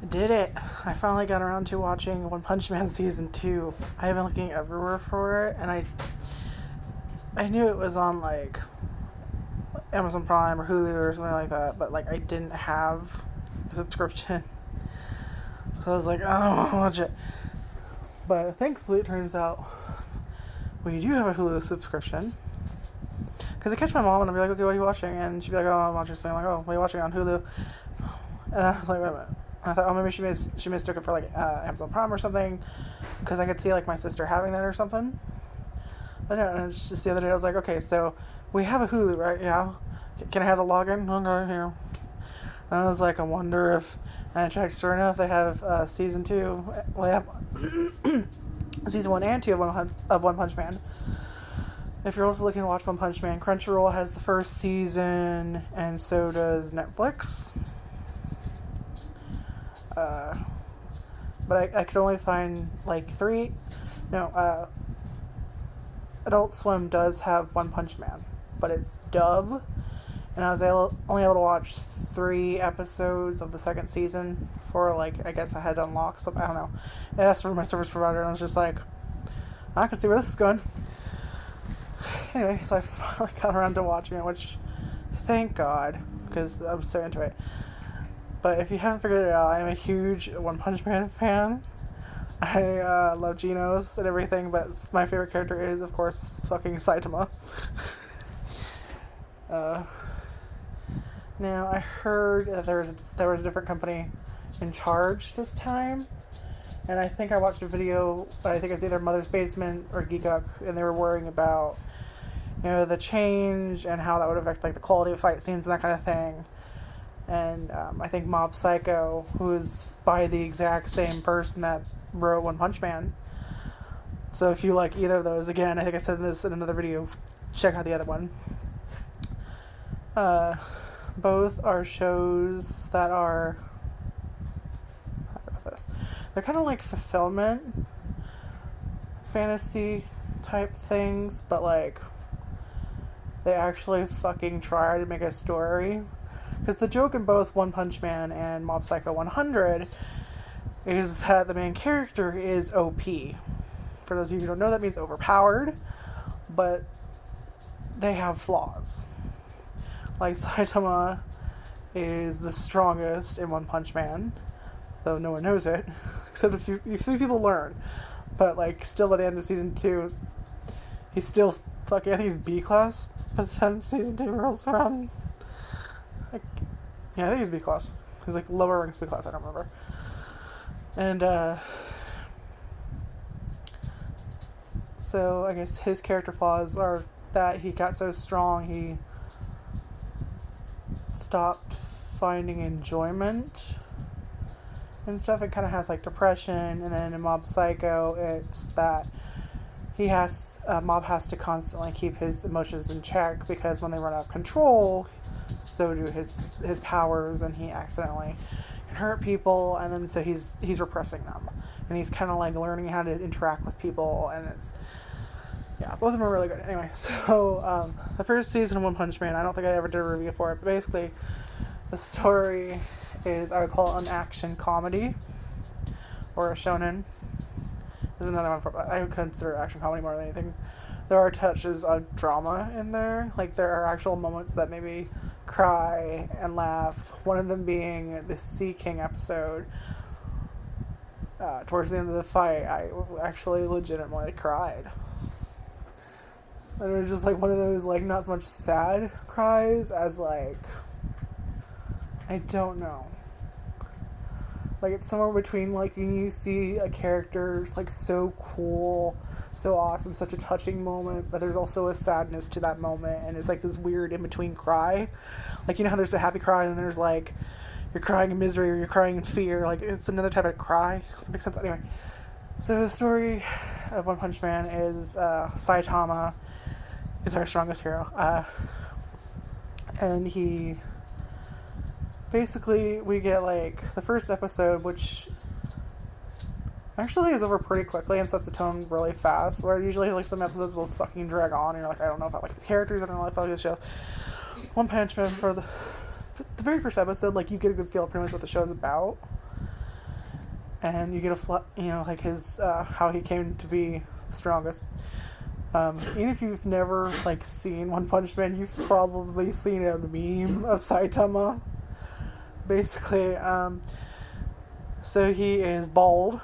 I did it. I finally got around to watching One Punch Man Season 2. I have been looking everywhere for it, and I knew it was on, like, Amazon Prime or Hulu or something like that, but, like, I didn't have a subscription. So I was like, oh, I'll watch it. But thankfully it turns out we do have a Hulu subscription. Because I catch my mom and I'd be like, okay, what are you watching? And she'd be like, oh, I'm watching something. I'm like, oh, what are you watching on Hulu? And I was like, wait a minute. And I thought, oh, maybe she mistook it for, like, Amazon Prime or something. Because I could see, like, my sister having that or something. But no, and it's just the other day I was like, okay, so we have a Hulu, right? Yeah. Can I have the login? Okay, here. And I was like, I wonder if... And I checked, sure enough, they have Season 2. Well, they have Season 1 and 2 of One Punch Man. If you're also looking to watch One Punch Man, Crunchyroll has the first season, and so does Netflix. But I could only find, like, 3... No, Adult Swim does have One Punch Man, but it's dub, and I was only able to watch 3 episodes of the second season for, like, I guess I had to unlock something, I don't know. It asked for my service provider, and I was just like, I can see where this is going. Anyway, so I finally got around to watching it, which, thank God, because I was so into it. But if you haven't figured it out, I'm a huge One Punch Man fan. I love Genos and everything, but my favorite character is, of course, fucking Saitama. Now, I heard that there was a different company in charge this time, and I think I watched a video, I think it was either Mother's Basement or Geek Up, and they were worrying about, you know, the change and how that would affect, like, the quality of fight scenes and that kind of thing. And I think Mob Psycho, who is by the exact same person that wrote One Punch Man. So if you like either of those, again, I think I said this in another video, check out the other one. Both are shows that are... How about this? They're kind of like fulfillment fantasy type things, but, like, they actually fucking try to make a story. Because the joke in both One Punch Man and Mob Psycho 100 is that the main character is OP. For those of you who don't know, that means overpowered, but they have flaws. Like, Saitama is the strongest in One Punch Man, though no one knows it, except a few people learn. But, like, still by the end of Season 2, he's still fucking, I think he's B class by the time Season 2 rolls around. Like, yeah, I think he's B class. He's, like, lower ranks B class, I don't remember. And, so I guess his character flaws are that he got so strong he stopped finding enjoyment and stuff. It kind of has, like, depression. And then in Mob Psycho, it's that Mob has to constantly keep his emotions in check, because when they run out of control, so do his powers, and he accidentally can hurt people, and then so he's repressing them, and he's kind of, like, learning how to interact with people, and it's, yeah, both of them are really good. Anyway, so the first season of One Punch Man, I don't think I ever did a review for it, but basically the story is, I would call it an action comedy, or a shonen. There's another one for, I would consider action comedy more than anything. There are touches of drama in there. Like, there are actual moments that made me cry and laugh. One of them being the Sea King episode. Towards the end of the fight, I actually legitimately cried. And it was just, like, one of those, like, not so much sad cries as, like, I don't know. Like, it's somewhere between, like, when you see a character, like, so cool, so awesome, such a touching moment, but there's also a sadness to that moment, and it's, like, this weird in-between cry. Like, you know how there's a happy cry, and then there's, like, you're crying in misery, or you're crying in fear. Like, it's another type of cry. Does that make sense? Anyway, so the story of One Punch Man is Saitama is our strongest hero. And he... Basically, we get, like, the first episode, which actually is over pretty quickly and sets the tone really fast, where usually, like, some episodes will fucking drag on, and you're like, I don't know if I like these characters, I don't know if I like this show. One Punch Man, for the very first episode, like, you get a good feel of pretty much what the show's about. and you get like his how he came to be the strongest. Even if you've never like seen One Punch Man, you've probably seen a meme of Saitama. Basically, so he is bald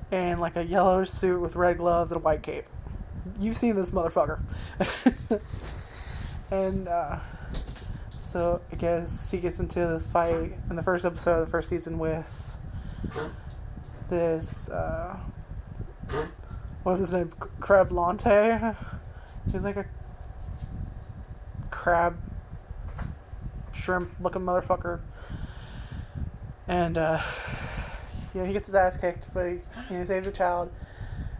and like a yellow suit with red gloves and a white cape. You've seen this motherfucker. And so I guess he gets into the fight in the first episode of the first season with this what's his name? Crab Lante. He's like a crab shrimp looking motherfucker. And he gets his ass kicked, but he saves a child,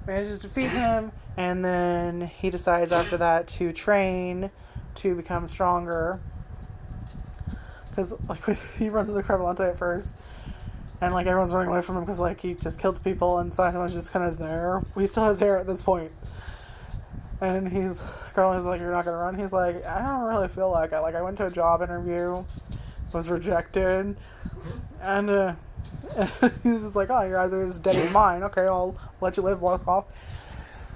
manages to defeat him, and then he decides after that to train to become stronger. Because like he runs into Crabelante at first, and like everyone's running away from him because like he just killed people, and Saitama's just kind of there. He still has hair at this point, and Carlin's like, "You're not gonna run." He's like, "I don't really feel like it. Like I went to a job interview, was rejected, and he's just like, oh, your eyes are as dead as mine. Okay, I'll let you live, walk off."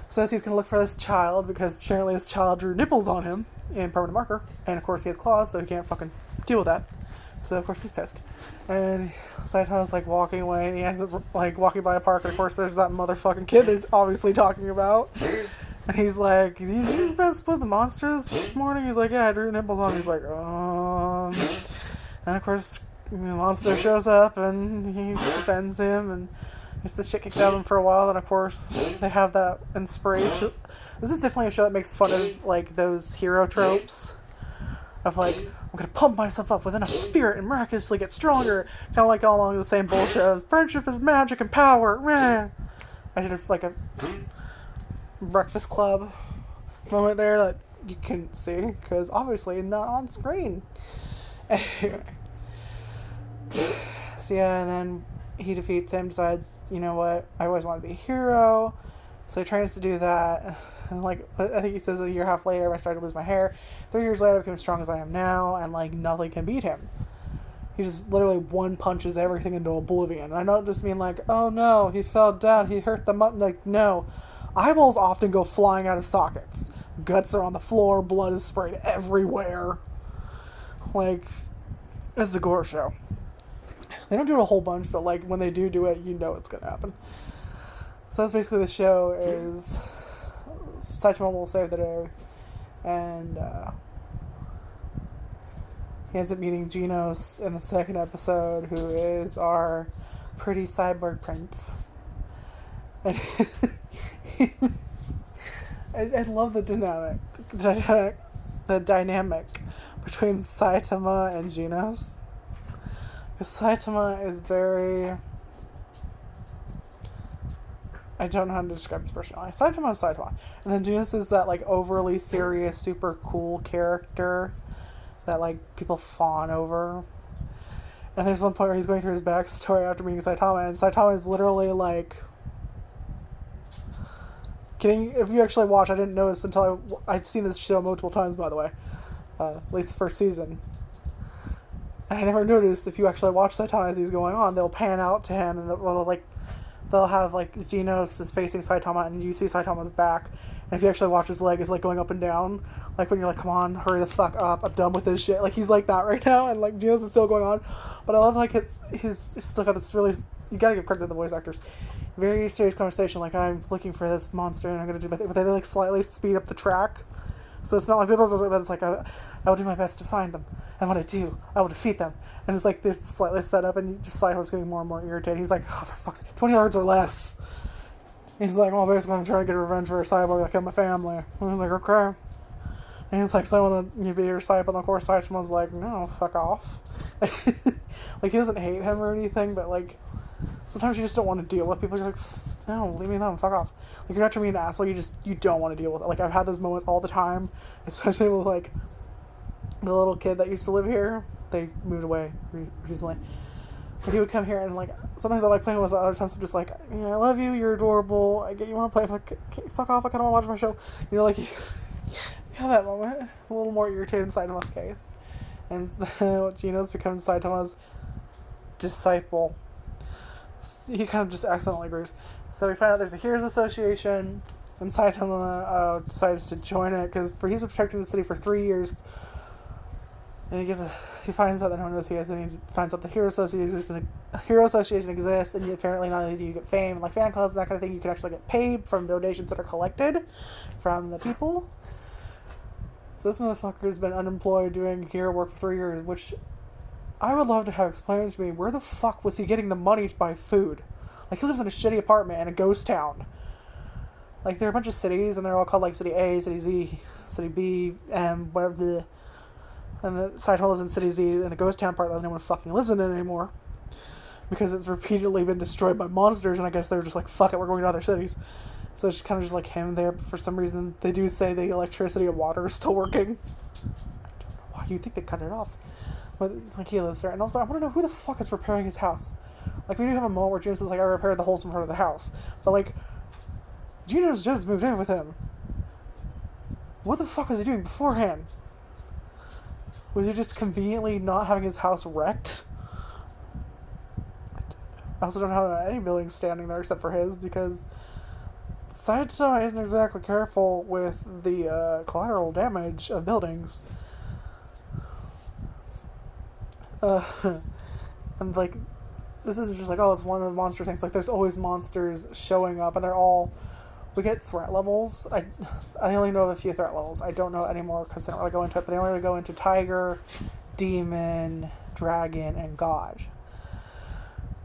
Says he's gonna look for this child because apparently this child drew nipples on him in permanent marker, and of course he has claws, so he can't fucking deal with that. So of course he's pissed, and Saitama's like walking away, and he ends up like walking by a park, and of course there's that motherfucking kid they're obviously talking about, and he's like, "Did you guys split the monster this morning?" He's like, "Yeah, I drew nipples on him." He's like, and of course the monster shows up, and he defends him, and gets the shit kicked out of him for a while. Then of course they have that inspiration. This is definitely a show that makes fun of like those hero tropes of like, I'm gonna pump myself up with enough spirit and miraculously get stronger. Kind of like all along the same bullshit as friendship is magic and power. Meh. I did like a Breakfast Club moment there that you couldn't see because obviously not on screen. Anyway. So yeah, and then he defeats him, decides, you know what, I always want to be a hero. So he trains to do that. And like, I think he says a year and a half later, I started to lose my hair. 3 years later, I became as strong as I am now, and like, nothing can beat him. He just literally one punches everything into oblivion. And I don't just mean like, oh no, he fell down, he hurt the like, no. Eyeballs often go flying out of sockets. Guts are on the floor, blood is sprayed everywhere. Like, it's a gore show. They don't do it a whole bunch, but like when they do it, you know it's gonna happen. So that's basically the show. Is Saitama will save the day, and he ends up meeting Genos in the second episode, who is our pretty cyborg prince. And I love the dynamic between Saitama and Genos. Saitama is very... I don't know how to describe his personality. Saitama is Saitama. And then Genos is that, like, overly serious, super cool character that, like, people fawn over. And there's one point where he's going through his backstory after meeting Saitama, and Saitama is literally, like... If you actually watch, I didn't notice until I'd seen this show multiple times, by the way. At least the first season. And I never noticed, if you actually watch Saitama as he's going on, they'll pan out to him, and they'll have like Genos is facing Saitama, and you see Saitama's back. And if you actually watch his leg, it's like going up and down. Like when you're like, come on, hurry the fuck up, I'm done with this shit. Like he's like that right now, and like Genos is still going on. But I love like he's still got this really, you gotta give credit to the voice actors, very serious conversation. Like, I'm looking for this monster, and I'm gonna do my thing. But they like slightly speed up the track. So it's not like, but it's like, I will do my best to find them. And when I do, I will defeat them. And it's like, they're slightly sped up, and you just Cyborg's getting more and more irritated. He's like, oh, for fuck's sake, 20 yards or less. He's like, well, basically, I'm trying to get revenge for a Cyborg that killed my family. And I was like, okay. And he's like, so I want to be your Cyborg. And of course, Saichimo's like, no, fuck off. Like, he doesn't hate him or anything, but like, sometimes you just don't want to deal with people. You're like, no, leave me alone, fuck off. Like, you're not trying to be an asshole, you don't want to deal with it. Like, I've had those moments all the time, especially with, like, the little kid that used to live here. They moved away recently. But he would come here, and, like, sometimes I like playing with it, other times I'm just like, yeah, I love you, you're adorable, I get you want to play, like, fuck off, I kind of want to watch my show. You know, like, you have that moment, a little more irritated in Saitama's case. And so Genos becomes Saitama's disciple. he kind of just accidentally agrees. So we find out there's a Heroes Association, and Saitama decides to join it because he's been protecting the city for 3 years. And he finds out that no one knows he is, and he finds out the Hero Association exists, and apparently not only do you get fame, like fan clubs and that kind of thing, you can actually get paid from donations that are collected from the people. So this motherfucker's been unemployed doing hero work for 3 years, which I would love to have explained to me, where the fuck was he getting the money to buy food? Like, he lives in a shitty apartment in a ghost town. Like, there are a bunch of cities, and they're all called, like, City A, City Z, City B, and whatever. And the Saitama lives in City Z, in the ghost town part that no one fucking lives in it anymore. Because it's repeatedly been destroyed by monsters, and I guess they were just like, fuck it, we're going to other cities. So it's kind of just like him there, but for some reason, they do say the electricity and water are still working. I don't know why you think they cut it off. But, like, he lives there. And also, I want to know who the fuck is repairing his house. Like, we do have a moment where June says, like, I repaired the holes in front of the house. But, like, Gino's just moved in with him. What the fuck was he doing beforehand? Was he just conveniently not having his house wrecked? I also don't have any buildings standing there except for his, because Saitama isn't exactly careful with the collateral damage of buildings. And, like, this isn't just like, oh, it's one of the monster things. Like, there's always monsters showing up, and they're all... We get threat levels. I only know of a few threat levels. I don't know anymore because they don't really go into it, but they only really go into Tiger, Demon, Dragon, and God.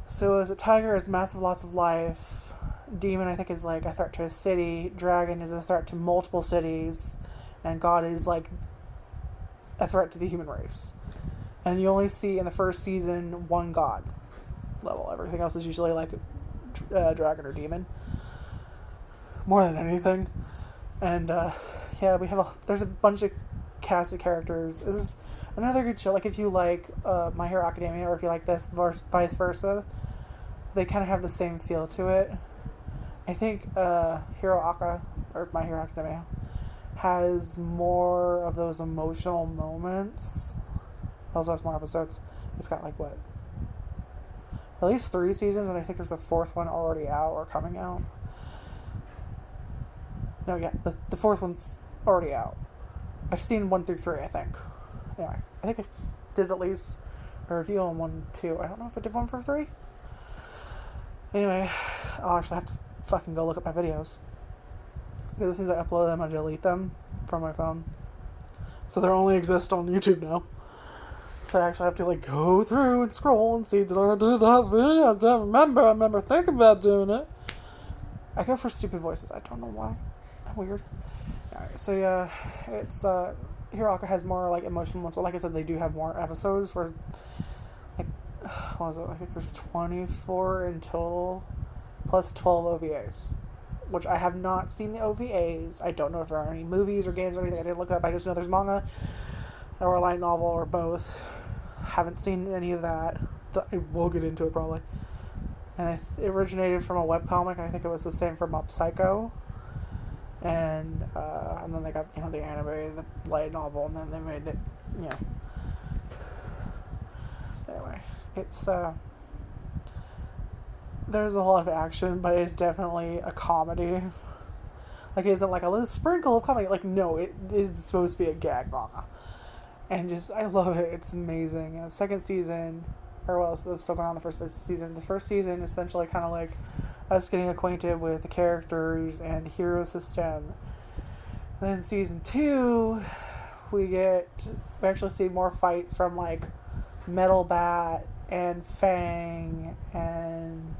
So as a Tiger is massive loss of life. Demon, I think, is like a threat to a city. Dragon is a threat to multiple cities. And God is like a threat to the human race. And you only see in the first season one God level. Everything else is usually like Dragon or Demon. More than anything. And yeah, there's a bunch of cast of characters. This is another good show. Like, if you like My Hero Academia, or if you like this, vice versa, they kind of have the same feel to it. I think Hero Aka, or My Hero Academia, has more of those emotional moments. It also has more episodes. It's got, like, what? At least 3 seasons, and I think there's a 4th one already out or coming out. No, yeah, the 4th one's already out. I've seen 1 through 3, I think. Anyway, I think I did at least a review on 1, 2. I don't know if I did 1 for 3. Anyway, I'll actually have to fucking go look at my videos. Because as soon as I upload them, I delete them from my phone. So they only exist on YouTube now. So I actually have to, like, go through and scroll and see, did I do that video? I don't remember. I remember thinking about doing it. I go for stupid voices. I don't know why. Weird. Alright, so yeah, it's Hero Aka has more like emotional ones, but like I said, they do have more episodes where, like, what was it? I think there's 24 in total, plus 12 OVAs, which I have not seen the OVAs. I don't know if there are any movies or games or anything. I didn't look up. I just know there's manga or a light novel or both. Haven't seen any of that. I will get into it probably. And it originated from a webcomic, and I think it was the same for Mob Psycho. And then they got, you know, the anime, the light novel, and then they made it, you know. Anyway, it's, there's a lot of action, but it's definitely a comedy. Like, it isn't like a little sprinkle of comedy. Like, no, it is supposed to be a gag manga. And just, I love it. It's amazing. And the second season, or well, it's still going on the first season. The first season is essentially kind of like us getting acquainted with the characters and the hero system. And then season 2, we actually see more fights from, like, Metal Bat and Fang and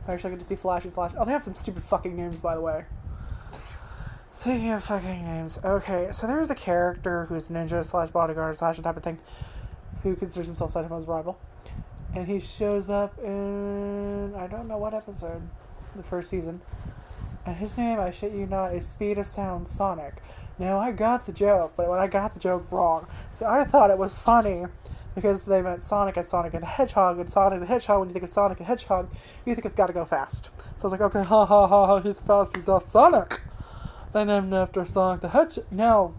I actually get to see Flash and Flash. Oh, they have some stupid fucking names, by the way. Speaking of fucking names, okay, so there's a character who's ninja slash bodyguard slash type of thing, who considers himself Saitama's rival. And he shows up in, I don't know what episode, the first season. And his name, I shit you not, is Speed of Sound Sonic. Now, I got the joke, but when I got the joke wrong. So I thought it was funny, because they meant Sonic as Sonic and the Hedgehog, and Sonic the Hedgehog, when you think of Sonic the Hedgehog, you think it's gotta go fast. So I was like, okay, ha ha ha ha, he's fast, he's a Sonic. They named after Sonic the Hedgehog. Now,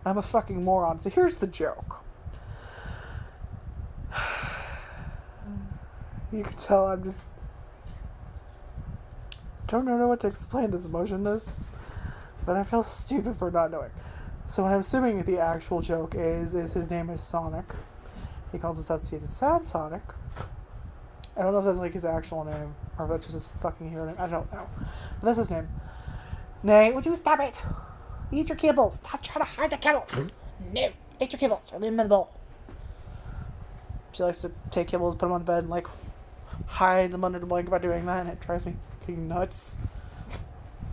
I'm a fucking moron. So here's the joke. You can tell I'm just... don't know what to explain this emotionless, but I feel stupid for not knowing. So I'm assuming the actual joke is his name is Sonic. He calls himself Steven Sound Sonic. I don't know if that's like his actual name, or if that's just his fucking hero name. I don't know. But that's his name. Nay, would you stop it? Eat your kibbles. Stop trying to hide the kibbles. No, eat your kibbles or leave them in the bowl. She likes to take kibbles, put them on the bed, and like hide them under the blanket by doing that, and it drives me fucking nuts.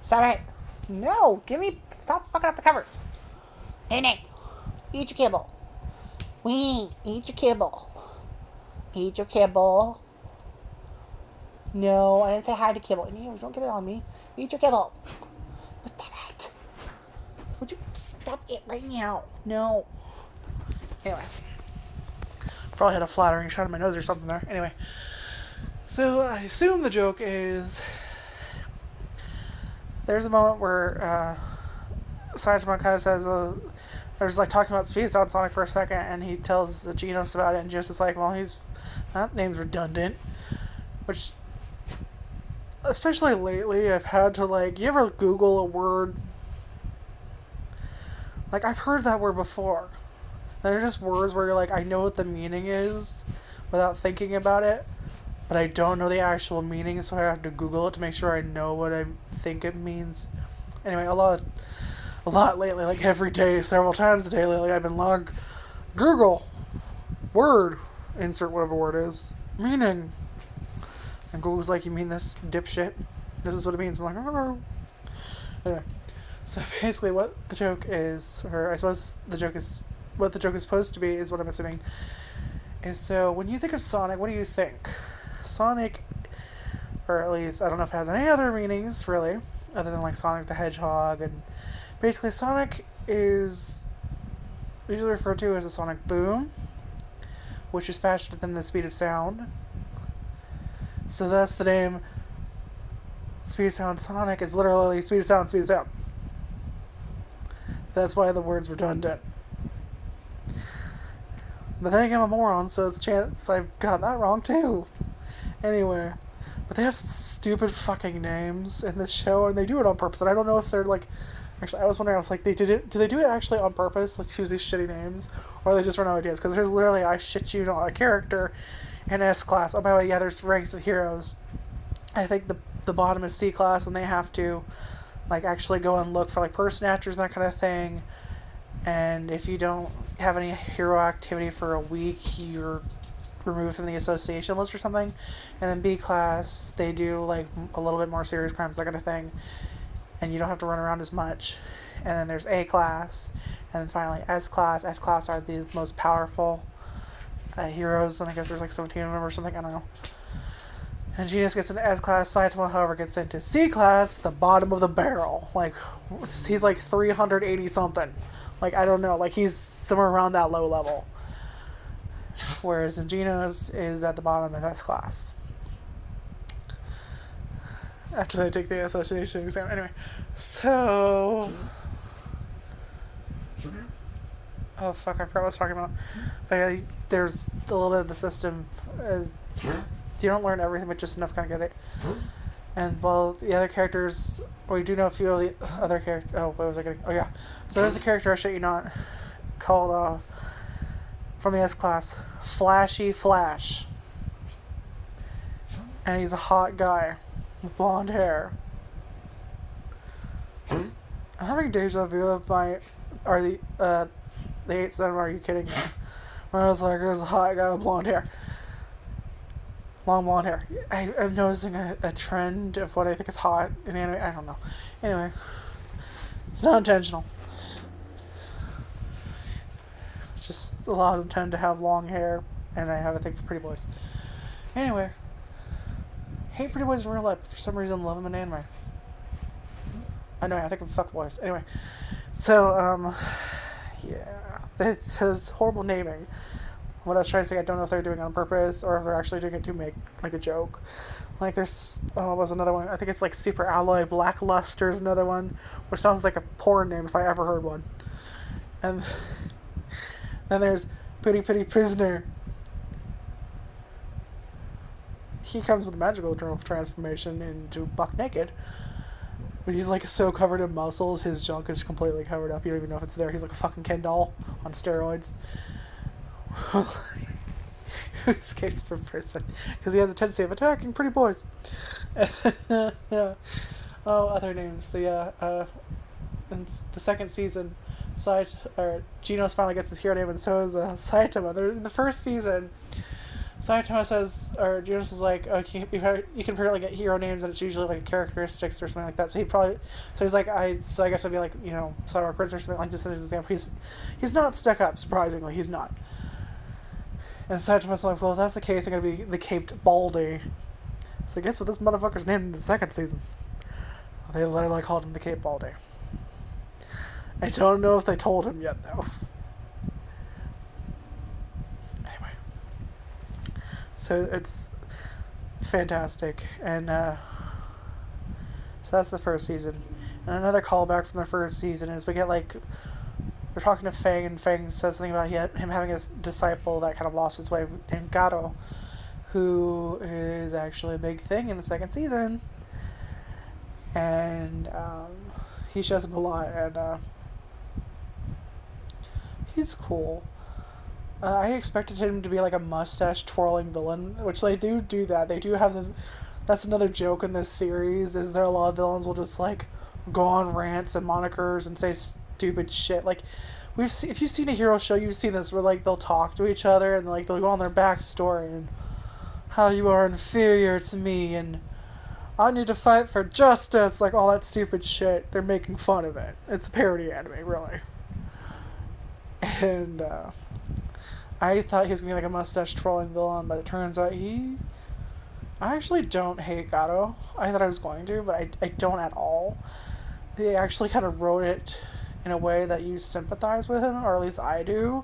Stop it. No, stop fucking up the covers. Nay, eat your kibble. Weenie, eat your kibble. Eat your kibble. No, I didn't say hi to kibble. No, don't get it on me. Eat your kibble. Stop it. Would you stop it right now? No. Anyway. Probably had a flattering shot of my nose or something there. Anyway. So, I assume the joke is... there's a moment where Saitama kind of says... they're just like talking about Speed Sound Sonic for a second, and he tells Genos about it, and Genos is like, well, that name's redundant. Which... especially lately, I've had to, like... you ever Google a word? Like, I've heard that word before. They're just words where you're like, I know what the meaning is without thinking about it, but I don't know the actual meaning, so I have to Google it to make sure I know what I think it means. Anyway, a lot lately, like every day, several times a day lately, I've been Google, word, insert whatever word is, meaning. And Google's like, you mean this, dipshit? This is what it means. I'm like, oh. Anyway, so basically what the joke is, or I suppose what the joke is supposed to be, is what I'm assuming, is so when you think of Sonic, what do you think? Sonic, or at least, I don't know if it has any other meanings, really, other than like Sonic the Hedgehog, and basically Sonic is usually referred to as a sonic boom, which is faster than the speed of sound. So that's the name. Speed of Sound Sonic is literally speed of sound, speed of sound. That's why the word's redundant. But then again, I'm a moron, so it's a chance I've gotten that wrong too. Anyway, but they have some stupid fucking names in this show, and they do it on purpose. And I don't know if they're like, actually, I was wondering, I was like, do they do it actually on purpose? Like choose these shitty names, or they just run out of ideas? Because there's literally, I shit you not, a character in S class. Oh, by the way, yeah, there's ranks of heroes. I think the bottom is C class, and they have to like actually go and look for like purse snatchers and that kind of thing. And if you don't have any hero activity for a week, you're removed from the association list or something. And then B class, they do like a little bit more serious crimes, that kind of thing, and you don't have to run around as much. And then there's A class, and then finally S class. S class are the most powerful heroes, and I guess there's like 17 of them or something, I don't know. And Genos gets into S class. Saitama, however, gets into C class, the bottom of the barrel. Like, he's like 380 something. Like, I don't know. Like, he's somewhere around that low level. Whereas Genos is at the bottom of S class. After they take the association exam. Anyway, so... oh, fuck, I forgot what I was talking about. But yeah, there's a little bit of the system. You don't learn everything, but just enough to kind of get it. And, well, the other characters... we do know a few of the other characters... oh, what was I getting? Oh, yeah. So there's a character, I shit you not, called, from the S class, Flashy Flash. And he's a hot guy with blonde hair. I'm having deja vu of my... the 8th cinema, are you kidding me? When I was like, there's a hot guy with blonde hair. Long blonde hair. I'm noticing a trend of what I think is hot in anime. I don't know. Anyway. It's not intentional. Just a lot of them tend to have long hair, and I have a thing for pretty boys. Anyway. Hate pretty boys in real life, but for some reason love them in anime. I know, I think I'm fuck boys. Anyway. So, yeah. This is horrible naming. What I was trying to say, I don't know if they're doing it on purpose or if they're actually doing it to make like a joke. Like there's, what was another one? I think it's like Super Alloy Blackluster is another one, which sounds like a porn name if I ever heard one. And then there's Pretty Pretty Prisoner. he comes with a magical transformation into buck naked. But he's like so covered in muscles, his junk is completely covered up. You don't even know if it's there. He's like a fucking Ken doll on steroids. Escapes from prison because he has a tendency of attacking pretty boys. Yeah. Oh, other names. So yeah, in the second season, Genos finally gets his hero name, and so is Saitama. In the first season, Saitama says, or Genos is like, oh, you can apparently get hero names, and it's usually like characteristics or something like that. So he's like, I guess I'd be like, Cyborg Prince or something like just as an example. He's not stuck up, surprisingly, he's not. And Saitama's like, well, if that's the case, I'm gonna be the Caped Baldy. So guess what this motherfucker's named in the second season? They literally called him the Cape Baldy. I don't know if they told him yet, though. Anyway. So it's fantastic. And, so that's the first season. And another callback from the first season is we get, like, we're talking to Fang, and Fang says something about him having a disciple that kind of lost his way named Gato, who is actually a big thing in the second season. And he shows him a lot, and he's cool. I expected him to be like a mustache twirling villain, which they do that. They do have that's another joke in this series, is there a lot of villains will just like go on rants and monikers and say stupid shit. Like if you've seen a hero show, you've seen this where like they'll talk to each other and like they'll go on their backstory and how you are inferior to me and I need to fight for justice, like all that stupid shit. They're making fun of it. It's a parody anime, really. And I thought he was going to be like a mustache twirling villain, but it turns out I actually don't hate Gato. I thought I was going to, but I don't at all. They actually kind of wrote it in a way that you sympathize with him, or at least I do.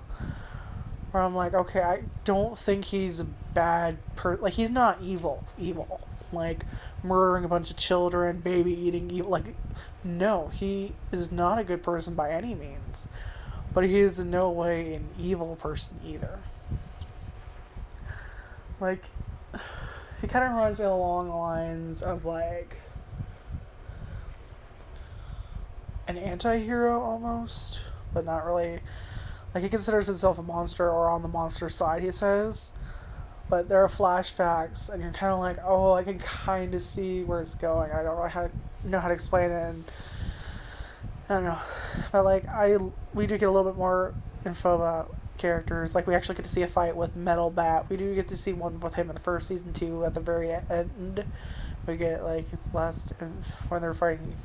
Where I'm like, okay, I don't think he's a bad like, he's not evil. Like, murdering a bunch of children, baby eating evil. Like, no, he is not a good person by any means. But he is in no way an evil person either. Like, he kind of reminds me along the lines of, like, an anti-hero almost, but not really. Like, he considers himself a monster, or on the monster side, he says. But there are flashbacks, and you're kind of like, oh, I can kind of see where it's going. I don't know how to explain it, and I don't know. But, like, we do get a little bit more info about characters. Like, we actually get to see a fight with Metal Bat. We do get to see one with him in the first season, too, at the very end. We get, like, when they're fighting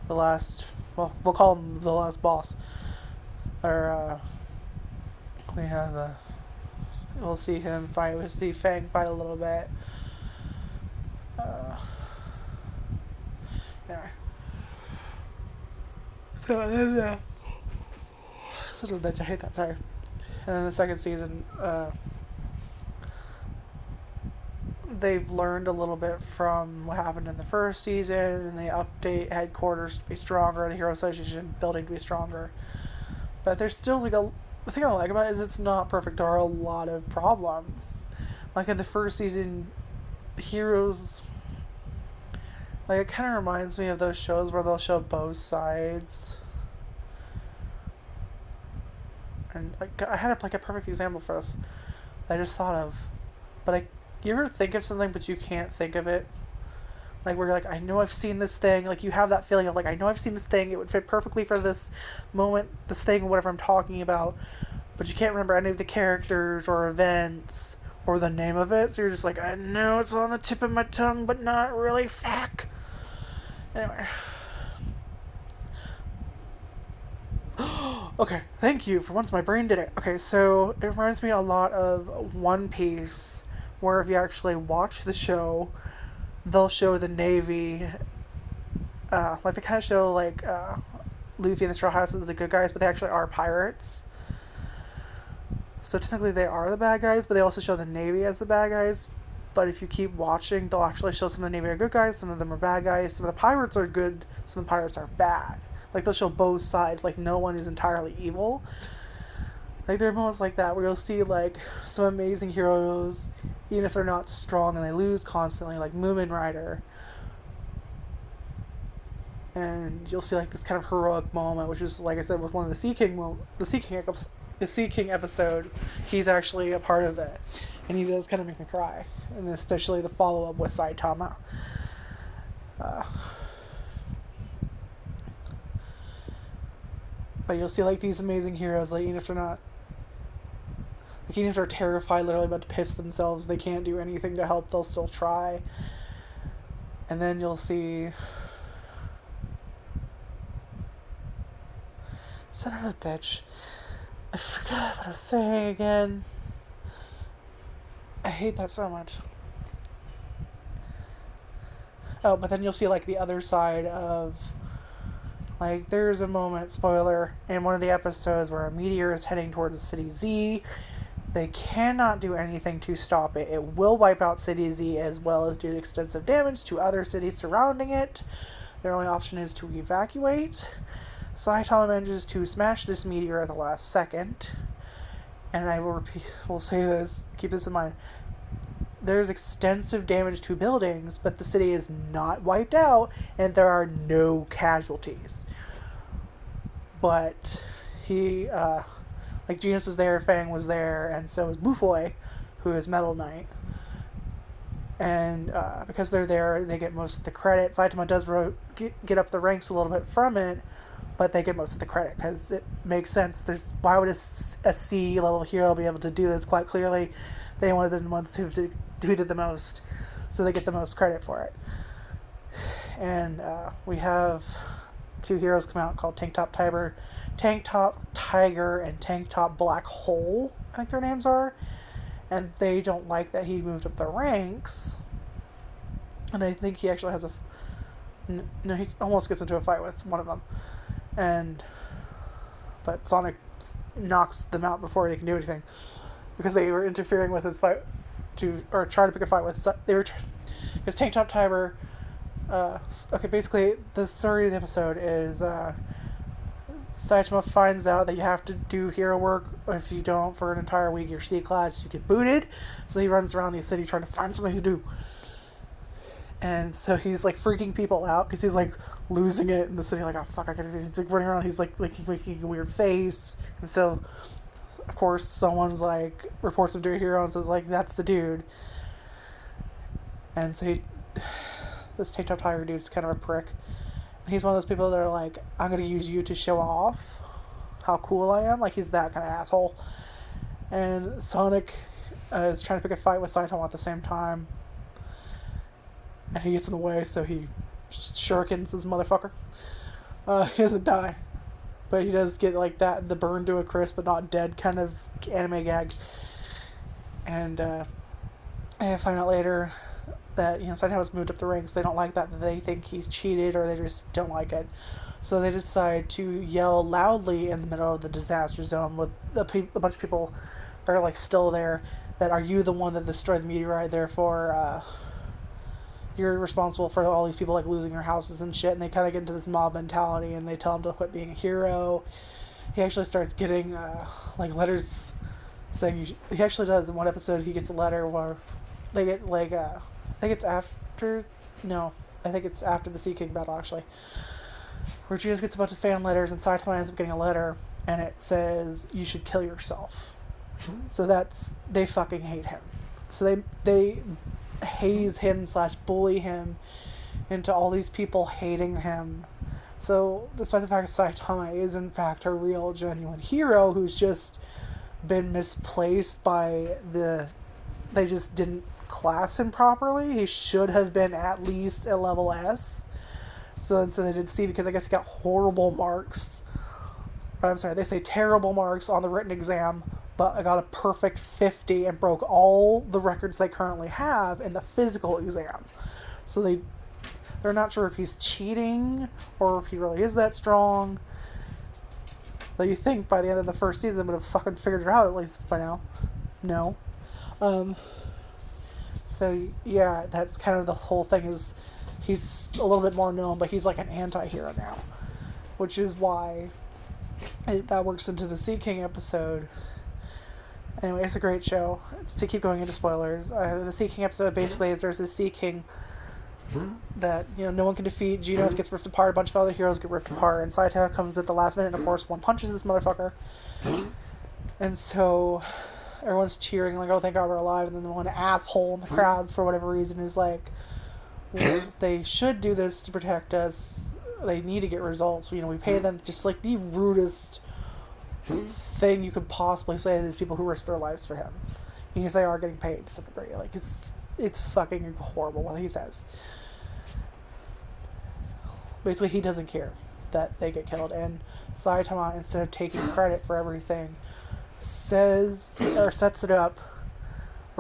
the last, well, we'll call him the last boss. Or, we have, we'll see him fight. We'll see Fang fight a little bit. Anyway. So, son of a bitch, I hate that, sorry. And then the second season, they've learned a little bit from what happened in the first season, and they update headquarters to be stronger, the Hero Association building to be stronger. But there's still, like, the thing I like about it is it's not perfect. There are a lot of problems. Like, in the first season, heroes, like, it kind of reminds me of those shows where they'll show both sides. And, like, I had, a perfect example for this I just thought of. But, you ever think of something but you can't think of it? Like, where you're like, I know I've seen this thing. Like, you have that feeling of, like, I know I've seen this thing. It would fit perfectly for this moment, this thing, whatever I'm talking about. But you can't remember any of the characters or events or the name of it. So you're just like, I know it's on the tip of my tongue, but not really. Fuck. Anyway. Okay, thank you. For once, my brain did it. Okay, so it reminds me a lot of One Piece, where if you actually watch the show, they'll show the Navy, like they kind of show, like, Luffy and the Straw Hats as the good guys, but they actually are pirates. So technically they are the bad guys, but they also show the Navy as the bad guys. But if you keep watching, they'll actually show some of the Navy are good guys, some of them are bad guys, some of the pirates are good, some of the pirates are bad. Like, they'll show both sides, like, no one is entirely evil. Like, there are moments like that where you'll see, like, some amazing heroes, even if they're not strong and they lose constantly, like Moomin Rider. And you'll see, like, this kind of heroic moment, which is, like I said, with one of the Sea King episode, he's actually a part of it. And he does kind of make me cry. And especially the follow-up with Saitama. But you'll see, like, these amazing heroes, like, even if they're not... Like, even if they're terrified, literally about to piss themselves, they can't do anything to help, they'll still try. And then you'll see... Son of a bitch. I forgot what I was saying again. I hate that so much. Oh, but then you'll see, like, the other side of... Like, there's a moment, spoiler, in one of the episodes where a meteor is heading towards City Z. They cannot do anything to stop it. It will wipe out City Z as well as do extensive damage to other cities surrounding it. Their only option is to evacuate. Saitama manages to smash this meteor at the last second. And I will say this, keep this in mind. There's extensive damage to buildings, but the city is not wiped out, and there are no casualties. But he, like, Genis is there, Fang was there, and so is Bufoy, who is Metal Knight. And because they're there, they get most of the credit. Saitama does get up the ranks a little bit from it, but they get most of the credit, because it makes sense. Why would a C-level hero be able to do this? Quite clearly, they wanted the ones who did the most, so they get the most credit for it. And we have two heroes come out called Tank Top Tiger, and Tank Top Black Hole, I think their names are. And they don't like that he moved up the ranks. And I think he actually has no, he almost gets into a fight with one of them. But Sonic knocks them out before they can do anything, because they were interfering with his fight or trying to pick a fight with. Because Tank Top Tiger. Okay, basically the story of the episode is Saitama finds out that you have to do hero work. If you don't for an entire week, your C class, you get booted. So he runs around the city trying to find something to do. And so he's, like, freaking people out because he's, like, losing it in the city. Like, oh fuck, I gotta do. He's, like, running around. He's, like, making a weird face. And so, of course, someone's, like, reports him to a hero and says, like, that's the dude. And so this Tank Top Tiger dude's kind of a prick. And he's one of those people that are like, I'm gonna use you to show off how cool I am. Like, he's that kind of asshole. And Sonic is trying to pick a fight with Saitama at the same time. And he gets in the way, so he shurikens this motherfucker. He doesn't die. But he does get, like, the burn to a crisp but not dead kind of anime gag. And I find out later that, Saitama's moved up the ranks. They don't like that. They think he's cheated, or they just don't like it. So they decide to yell loudly in the middle of the disaster zone with a bunch of people are, like, still there. That, are you the one that destroyed the meteorite? Therefore, you're responsible for all these people, like, losing their houses and shit. And they kind of get into this mob mentality, and they tell him to quit being a hero. He actually starts getting like, letters saying he actually does. In one episode, he gets a letter where they get, like, I think it's after the Sea King battle, actually, where Genis gets a bunch of fan letters, and Saitama ends up getting a letter, and it says, you should kill yourself. So they fucking hate him. So they haze him / bully him into all these people hating him. So despite the fact that Saitama is in fact a real genuine hero who's just been misplaced by they just didn't class him properly. He should have been at least a level S. So instead they did C, because I guess he got horrible marks. I'm sorry, they say terrible marks on the written exam, but I got a perfect 50 and broke all the records they currently have in the physical exam. So they're not sure if he's cheating or if he really is that strong. Though you think by the end of the first season they would have fucking figured it out at least by now. No. So yeah, that's kind of the whole thing. Is he's a little bit more known, but he's like an anti-hero now, which is why that works into the Sea King episode. Anyway, it's a great show. To keep going into spoilers, the Sea King episode basically is there's this Sea King that no one can defeat. Genos gets ripped apart. A bunch of other heroes get ripped apart, and Saitama comes at the last minute. And of course, one punches this motherfucker, and so everyone's cheering like, "Oh, thank God we're alive!" And then the one asshole in the crowd, for whatever reason, is like, well, "They should do this to protect us. They need to get results. We pay them." Just like the rudest thing you could possibly say to these people who risk their lives for him, even if they are getting paid to some degree. Like it's fucking horrible what he says. Basically, he doesn't care that they get killed, and Saitama, instead of taking credit for everything, says or sets it up